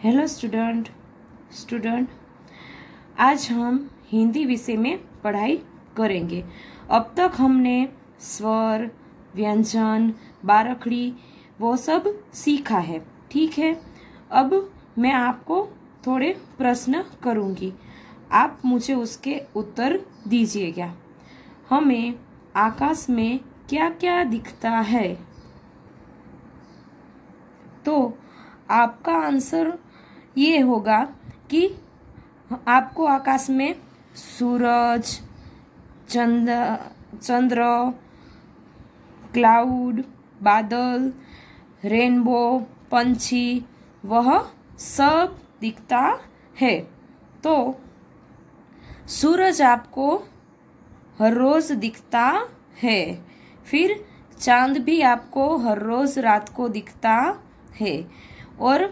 Hello student आज हम हिंदी विषय में पढ़ाई करेंगे। अब तक हमने स्वर, व्यंजन, बारखड़ी वो सब सीखा है, ठीक है। अब मैं आपको थोड़े प्रश्न करूंगी, आप मुझे उसके उत्तर दीजिएगा। हमें आकाश में क्या क्या दिखता है? तो आपका आंसर ये होगा कि आपको आकाश में सूरज, चंद्र, क्लाउड, बादल, रेनबो, पंछी वह सब दिखता है। तो सूरज आपको हर रोज दिखता है, फिर चांद भी आपको हर रोज रात को दिखता है, और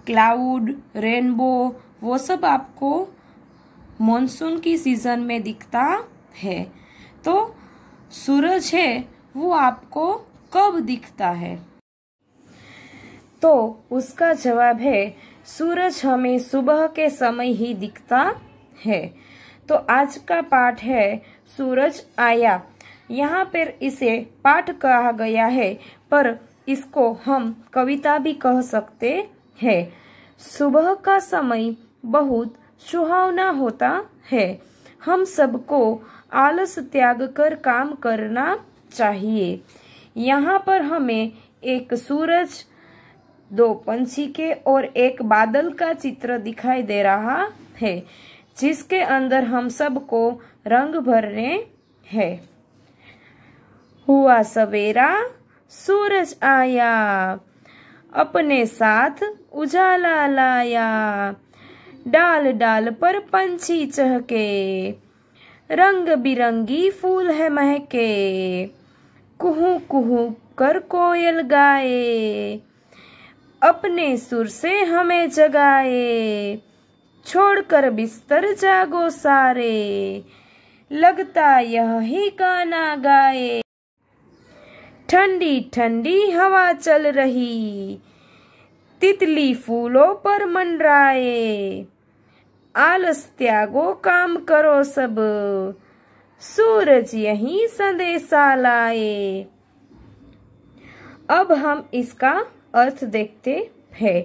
क्लाउड, रेनबो वो सब आपको मॉनसून की सीजन में दिखता है। तो सूरज है वो आपको कब दिखता है? तो उसका जवाब है सूरज हमें सुबह के समय ही दिखता है। तो आज का पाठ है सूरज आया। यहाँ पर इसे पाठ कहा गया है, पर इसको हम कविता भी कह सकते हैं। सुबह का समय बहुत सुहावना होता है। हम सबको आलस त्याग कर काम करना चाहिए। यहाँ पर हमें एक सूरज, दो पंछी के और एक बादल का चित्र दिखाई दे रहा है, जिसके अंदर हम सबको रंग भरने हैं। हुआ सवेरा सूरज आया, अपने साथ उजाला लाया, डाल डाल पर पंछी चहके, रंग बिरंगी फूल है महके, कुहू कुहू कर कोयल गाए, अपने सुर से हमें जगाए, छोड़कर बिस्तर जागो सारे, लगता यह ही गाना गाए। ठंडी ठंडी हवा चल रही, तितली फूलों पर मंडराए, आलस त्यागो काम करो सब, सूरज यही संदेशा लाए। अब हम इसका अर्थ देखते हैं।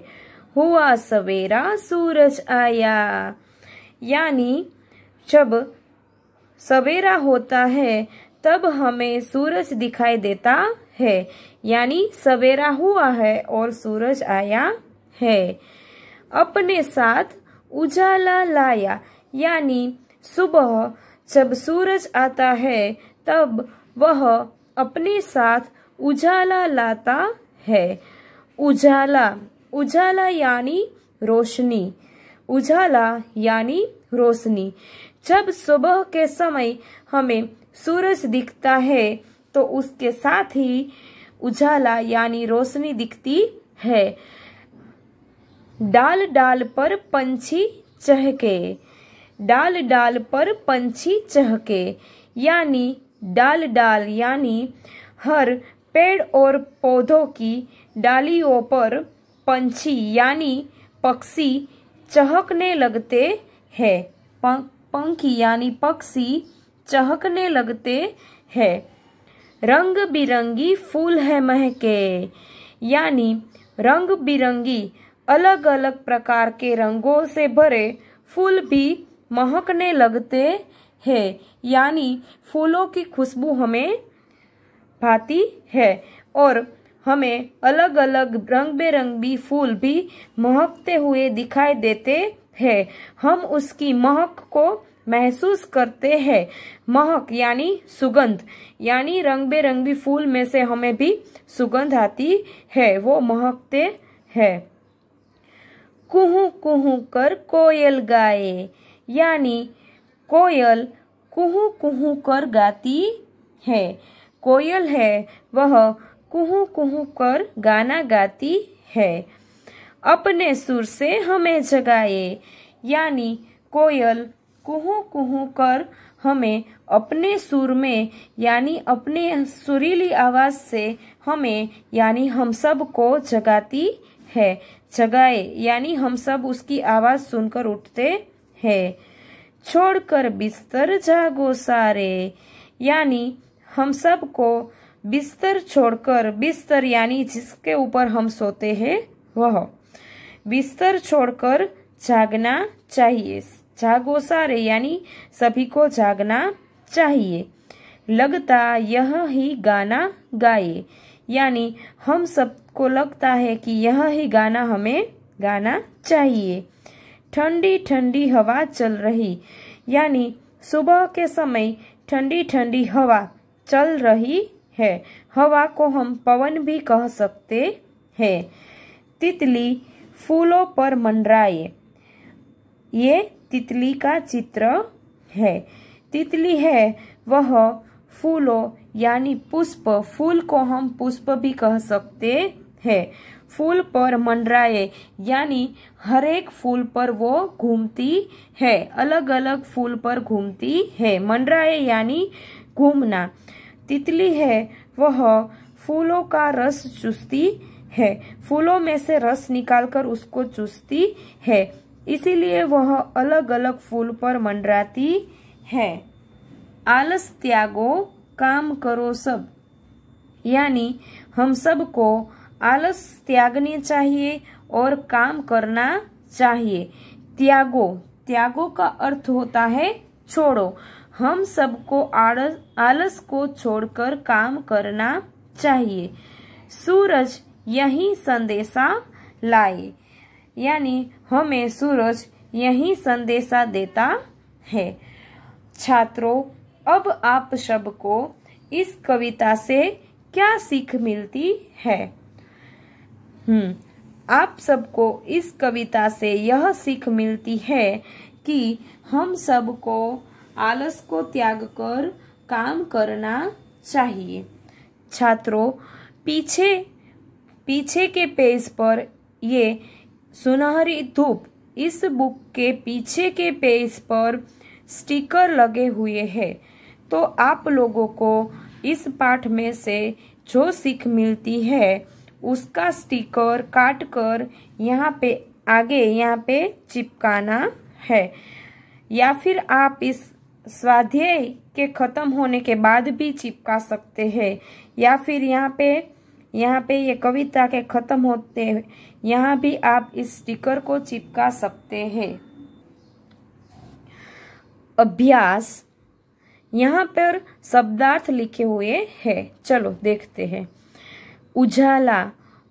हुआ सवेरा सूरज आया, यानी जब सवेरा होता है तब हमें सूरज दिखाई देता है, यानी सवेरा हुआ है और सूरज आया है। अपने साथ उजाला लाया, यानी सुबह जब सूरज आता है तब वह अपने साथ उजाला लाता है। उजाला यानी रोशनी, उजाला यानी रोशनी। जब सुबह के समय हमें सूरज दिखता है तो उसके साथ ही उजाला यानी रोशनी दिखती है। डाल डाल पर पंछी चहके, डाल डाल पर पंछी चहके, यानी डाल डाल यानी हर पेड़ और पौधों की डालियों पर पंछी यानी पक्षी चहकने लगते हैं। पंखी यानी पक्षी चहकने लगते हैं। रंग बिरंगी फूल है महके, यानी रंग बिरंगी अलग अलग प्रकार के रंगों से भरे फूल भी महकने लगते हैं, यानी फूलों की खुशबू हमें भाती है और हमें अलग अलग रंग बेरंगी फूल भी महकते हुए दिखाई देते हैं। हम उसकी महक को महसूस करते हैं। महक यानी सुगंध, यानी रंग बेरंगी फूल में से हमें भी सुगंध आती है, वो महकते हैं। कुहू कुहू कर कोयल गाए, यानी कोयल कुहू कुहू कर गाती है। कोयल है वह कुहू कुहू कर गाना गाती है। अपने सुर से हमें जगाए, यानी कोयल कुहू कुहू कर हमें अपने सुर में यानी अपने सुरीली आवाज से हमें यानी हम सब को जगाती है। जगाए यानी हम सब उसकी आवाज सुनकर उठते हैं। छोड़कर बिस्तर जागो सारे यानी हम सब को बिस्तर छोड़कर, बिस्तर यानी जिसके ऊपर हम सोते हैं वह, बिस्तर छोड़कर जागना चाहिए। जागो सारे यानी सभी को जागना चाहिए। लगता यह ही गाना गाए यानी हम सबको लगता है कि यह ही गाना हमें गाना चाहिए। ठंडी ठंडी हवा चल रही यानी सुबह के समय ठंडी ठंडी हवा चल रही है। हवा को हम पवन भी कह सकते हैं। तितली फूलों पर मंडराए, ये तितली का चित्र है। तितली है वह फूलों यानी पुष्प, फूल को हम पुष्प भी कह सकते हैं। फूल पर मंडराए यानी हर एक फूल पर वो घूमती है, अलग अलग फूल पर घूमती है। मंडराए यानी घूमना। तितली है वह फूलों का रस चूसती है, फूलों में से रस निकालकर उसको चूसती है, इसीलिए वह अलग अलग फूल पर मंडराती है। आलस त्यागो काम करो सब यानी हम सबको आलस त्यागनी चाहिए और काम करना चाहिए। त्यागो, त्यागो का अर्थ होता है छोड़ो। हम सबको आलस को छोड़कर काम करना चाहिए। सूरज यही संदेशा लाए यानी हमें सूरज यही संदेशा देता है। छात्रों, अब आप सबको इस कविता से क्या सीख मिलती है? आप सबको इस कविता से यह सीख मिलती है कि हम सबको आलस को त्याग कर काम करना चाहिए। छात्रों, पीछे के पेज पर ये सुनहरी धूप, इस बुक के पीछे के पेज पर स्टिकर लगे हुए हैं। तो आप लोगों को इस पाठ में से जो सीख मिलती है उसका स्टिकर काट कर यहाँ पे आगे यहाँ पे चिपकाना है, या फिर आप इस स्वाध्याय के खत्म होने के बाद भी चिपका सकते हैं, या फिर यहाँ पे ये कविता के खत्म होते यहाँ भी आप इस स्टिकर को चिपका सकते हैं। अभ्यास, यहाँ पर शब्दार्थ लिखे हुए हैं, चलो देखते हैं। उजाला,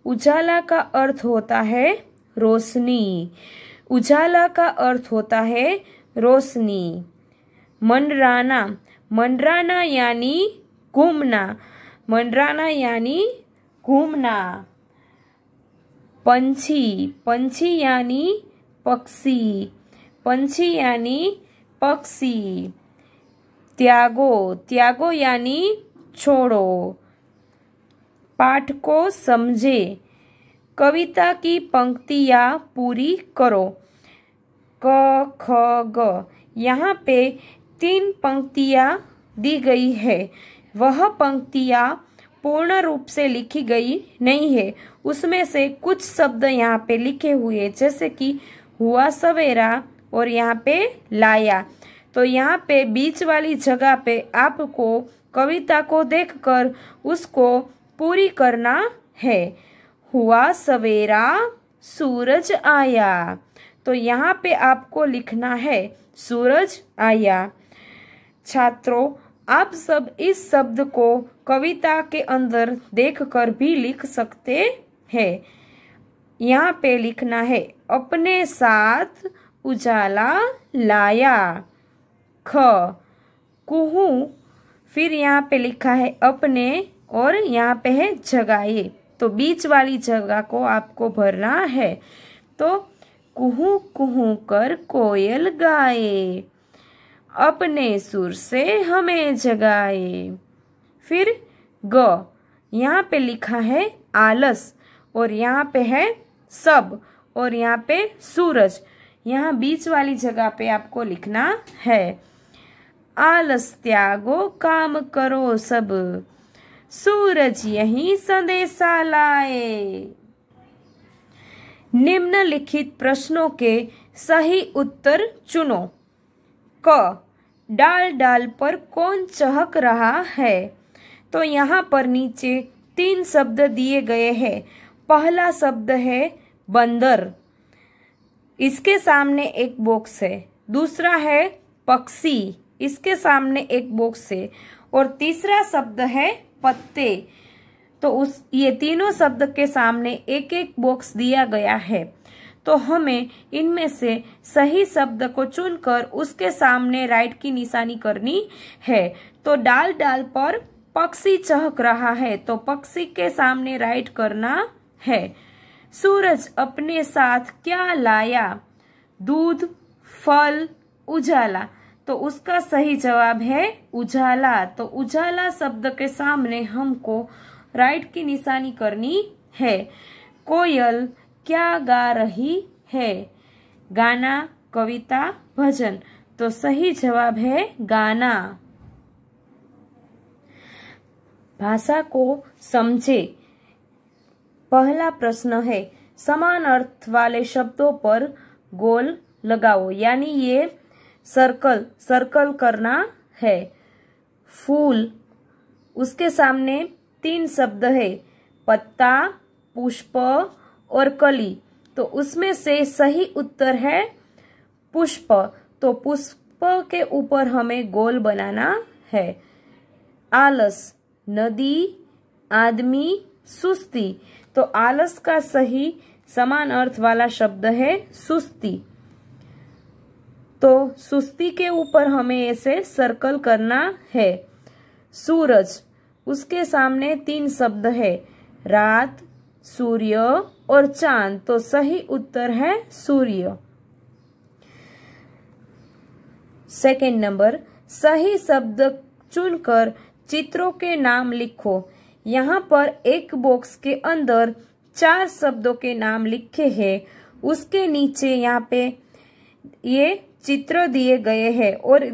उजाला का अर्थ होता है रोशनी। उजाला का अर्थ होता है रोशनी। मंडराना, मंडराना यानी घूमना, मंडराना यानी घूमना। पंछी, पंछी यानी पक्षी, पंछी यानी पक्षी। त्यागो, त्यागो यानी छोड़ो। पाठ को समझे, कविता की पंक्तियाँ पूरी करो। क ख ग, यहाँ पे 3 पंक्तियाँ दी गई है। वह पंक्तियाँ पूर्ण रूप से लिखी गई नहीं है, उसमें से कुछ शब्द यहाँ पे लिखे हुए, जैसे कि हुआ सवेरा और यहाँ पे लाया। तो यहाँ पे बीच वाली जगह पे आपको कविता को देखकर उसको पूरी करना है। हुआ सवेरा सूरज आया, तो यहाँ पे आपको लिखना है सूरज आया। छात्रों, आप सब इस शब्द को कविता के अंदर देखकर भी लिख सकते हैं। यहाँ पे लिखना है अपने साथ उजाला लाया। ख, कुहू, फिर यहाँ पे लिखा है अपने और यहाँ पे है जगाए, तो बीच वाली जगह को आपको भरना है। तो कुहू कुहू कर कोयल गाए, अपने सुर से हमें जगाए। फिर ग, यहाँ पे लिखा है आलस और यहाँ पे है सब और यहाँ पे सूरज, यहाँ बीच वाली जगह पे आपको लिखना है। आलस त्यागो काम करो सब, सूरज यही संदेशा लाए। निम्नलिखित प्रश्नों के सही उत्तर चुनो। क, डाल डाल पर कौन चहक रहा है? तो यहाँ पर नीचे 3 शब्द दिए गए हैं। पहला शब्द है बंदर, इसके सामने एक बॉक्स है। दूसरा है पक्षी, इसके सामने एक बॉक्स है। और तीसरा शब्द है पत्ते। तो ये तीनों शब्द के सामने एक एक बॉक्स दिया गया है। तो हमें इनमें से सही शब्द को चुनकर उसके सामने राइट की निशानी करनी है। तो डाल डाल पर पक्षी चहक रहा है, तो पक्षी के सामने राइट करना है। सूरज अपने साथ क्या लाया? दूध, फल, उजाला। तो उसका सही जवाब है उजाला। तो उजाला शब्द के सामने हमको राइट की निशानी करनी है। कोयल क्या गा रही है? गाना, कविता, भजन। तो सही जवाब है गाना। भाषा को समझे। पहला प्रश्न है समान अर्थ वाले शब्दों पर गोल लगाओ, यानी ये सर्कल करना है। फूल, उसके सामने 3 शब्द है, पत्ता, पुष्प और कली। तो उसमें से सही उत्तर है पुष्प। तो पुष्प के ऊपर हमें गोल बनाना है। आलस, नदी, आदमी, सुस्ती। तो आलस का सही समान अर्थ वाला शब्द है सुस्ती। तो सुस्ती के ऊपर हमें ऐसे सर्कल करना है। सूरज, उसके सामने 3 शब्द है, रात, सूर्य और चांद। तो सही उत्तर है सूर्य। सेकंड नंबर, सही शब्द चुनकर चित्रों के नाम लिखो। यहाँ पर एक बॉक्स के अंदर 4 शब्दों के नाम लिखे हैं। उसके नीचे यहाँ पे ये चित्र दिए गए हैं और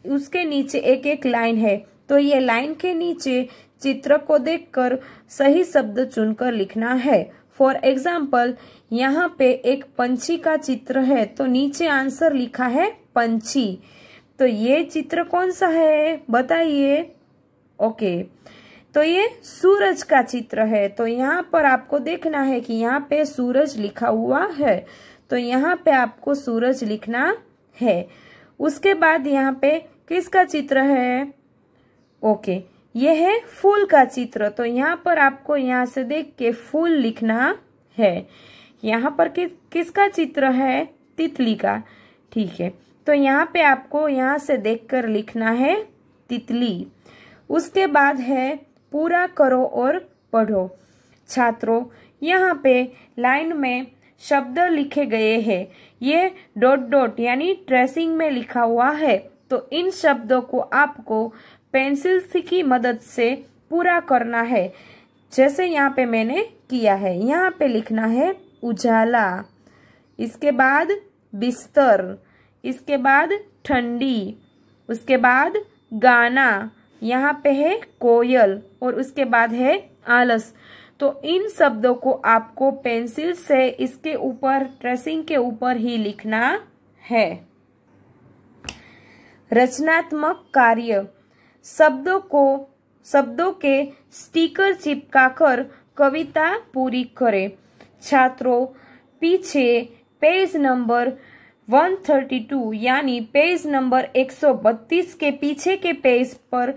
उसके नीचे एक एक लाइन है। तो ये लाइन के नीचे चित्र को देखकर सही शब्द चुनकर लिखना है। फॉर एग्जाम्पल, यहाँ पे एक पंछी का चित्र है, तो नीचे आंसर लिखा है पंछी। तो ये चित्र कौन सा है बताइए? ओके, तो ये सूरज का चित्र है। तो यहाँ पर आपको देखना है कि यहाँ पे सूरज लिखा हुआ है, तो यहाँ पे आपको सूरज लिखना है। उसके बाद यहाँ पे किसका चित्र है? ओके, ये है फूल का चित्र। तो यहाँ पर आपको यहाँ से देख के फूल लिखना है। यहाँ पर किसका चित्र है? तितली का। ठीक है, तो यहाँ पे आपको यहाँ से देखकर लिखना है तितली। उसके बाद है पूरा करो और पढ़ो। छात्रों, यहाँ पे लाइन में शब्द लिखे गए हैं। ये डॉट डॉट यानी ट्रेसिंग में लिखा हुआ है। तो इन शब्दों को आपको पेंसिल की मदद से पूरा करना है, जैसे यहाँ पे मैंने किया है। यहाँ पे लिखना है उजाला, इसके बाद बिस्तर, इसके बाद ठंडी, उसके बाद गाना, यहाँ पे है कोयल और उसके बाद है आलस। तो इन शब्दों को आपको पेंसिल से इसके ऊपर ट्रेसिंग के ऊपर ही लिखना है। रचनात्मक कार्य। शब्दों के स्टिकर चिपकाकर कविता पूरी करें। छात्रों, पीछे पेज नंबर 132 यानी पेज नंबर 132 के पीछे के पेज पर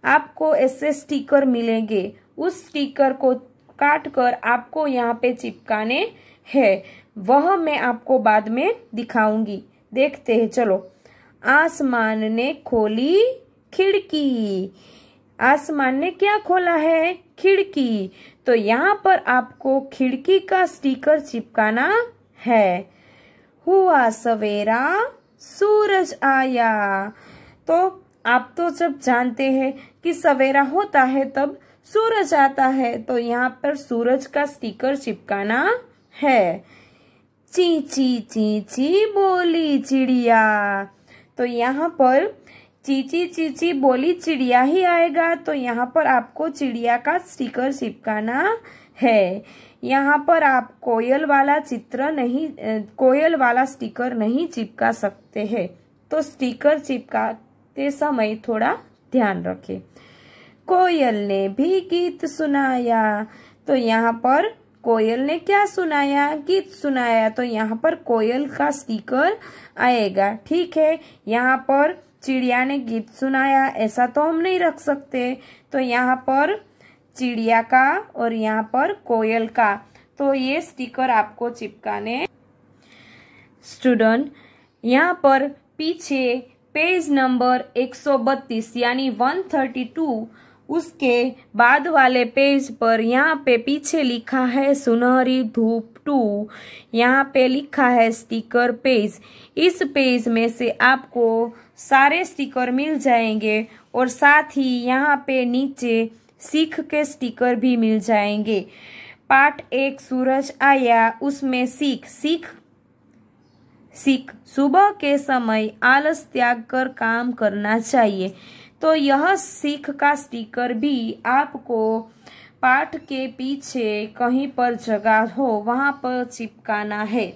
आपको ऐसे स्टिकर मिलेंगे। उस स्टिकर को काट कर आपको यहाँ पे चिपकाने हैं। वह मैं आपको बाद में दिखाऊंगी। देखते हैं, चलो। आसमान ने खोली खिड़की। आसमान ने क्या खोला है? खिड़की। तो यहाँ पर आपको खिड़की का स्टिकर चिपकाना है। हुआ सवेरा, सूरज आया। तो आप तो जब जानते हैं कि सवेरा होता है तब सूरज आता है, तो यहाँ पर सूरज का स्टिकर चिपकाना है। ची ची ची ची बोली चिड़िया। तो यहाँ पर चीची चीची बोली चिड़िया ही आएगा। तो यहाँ पर आपको चिड़िया का स्टिकर चिपकाना है। यहाँ पर आप कोयल वाला स्टिकर नहीं चिपका सकते हैं, तो स्टिकर चिपकाते समय थोड़ा ध्यान रखें। कोयल ने भी गीत सुनाया, तो यहाँ पर कोयल ने क्या सुनाया? गीत सुनाया, तो यहाँ पर कोयल का स्टिकर आएगा। ठीक है, यहाँ पर चिड़िया ने गीत सुनाया, ऐसा तो हम नहीं रख सकते, तो यहाँ पर चिड़िया का और यहाँ पर कोयल का, तो ये स्टिकर आपको चिपकाने। स्टूडेंट, यहाँ पर पीछे पेज नंबर 132 यानी 132, उसके बाद वाले पेज पर यहाँ पे पीछे लिखा है सुनहरी धूप 2, यहाँ पे लिखा है स्टिकर पेज। इस पेज में से आपको सारे स्टिकर मिल जाएंगे और साथ ही यहाँ पे नीचे सीख के स्टिकर भी मिल जाएंगे। पार्ट 1 सूरज आया, उसमें सीख सुबह के समय आलस त्याग कर काम करना चाहिए, तो यह सीख का स्टिकर भी आपको पाठ के पीछे कहीं पर जगह हो वहां पर चिपकाना है।